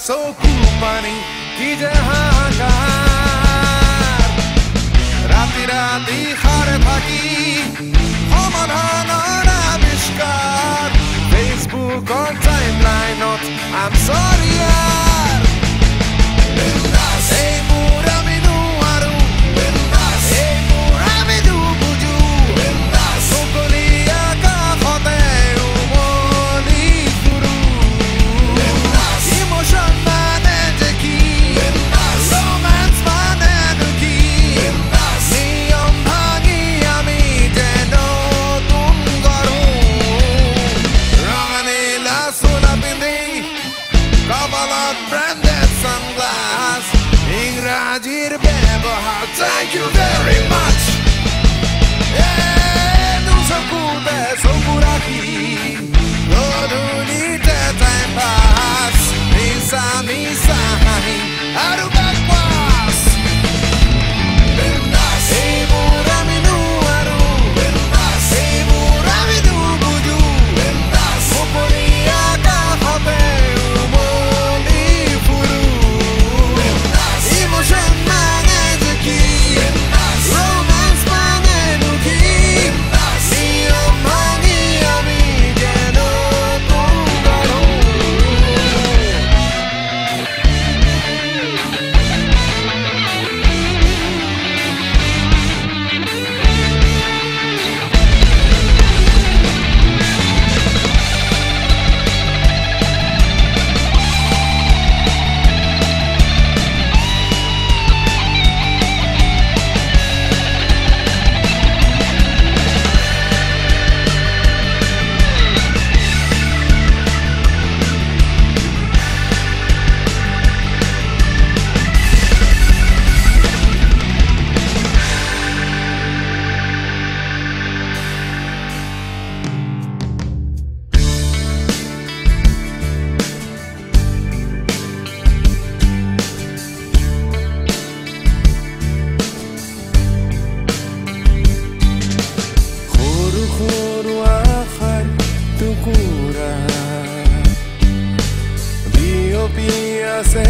চকু পানী কি যে হাহাকাৰ ৰাতি ৰাতি সাৰে থাকি সমাধানৰ আৱিষ্কাৰ ফেচবুকৰ টাইমলাইনত I'm sorry यार এইবোৰ আমি নোৱাৰো এইবোৰ আমি নুবুজো সকলীয়া কাষতে উমলি ফুৰো ইমোশ্যন মানে যে কি ৰোমান্স মানেনো কি নিয়ম ভাঙি আমি যে নতুন গঢ়ো ৰঙা নীলা চোলা পিন্ধি কপালত ব্ৰেণ্ডেড সানগ্লাছ ইংৰাজীৰ ব্যৱহাৰ Thank you very much চকুতে চকু ৰাখি গধূলিতে টাইম পাছ মিছা মিছা হাঁহি আৰু বাকৱাছ এইবোৰ আমি নোৱাৰো এইবোৰ আমি নুবুজো সকলীয়া কাষতে উমলি ফুৰো ইমোশ্যন মানে যে কি ৰোমান্স মানেনো কি নিয়ম ভাঙি আমি যে নতুন গঢ়ো সৰু সৰু আশাৰ টুকুৰা বিয়পি আছে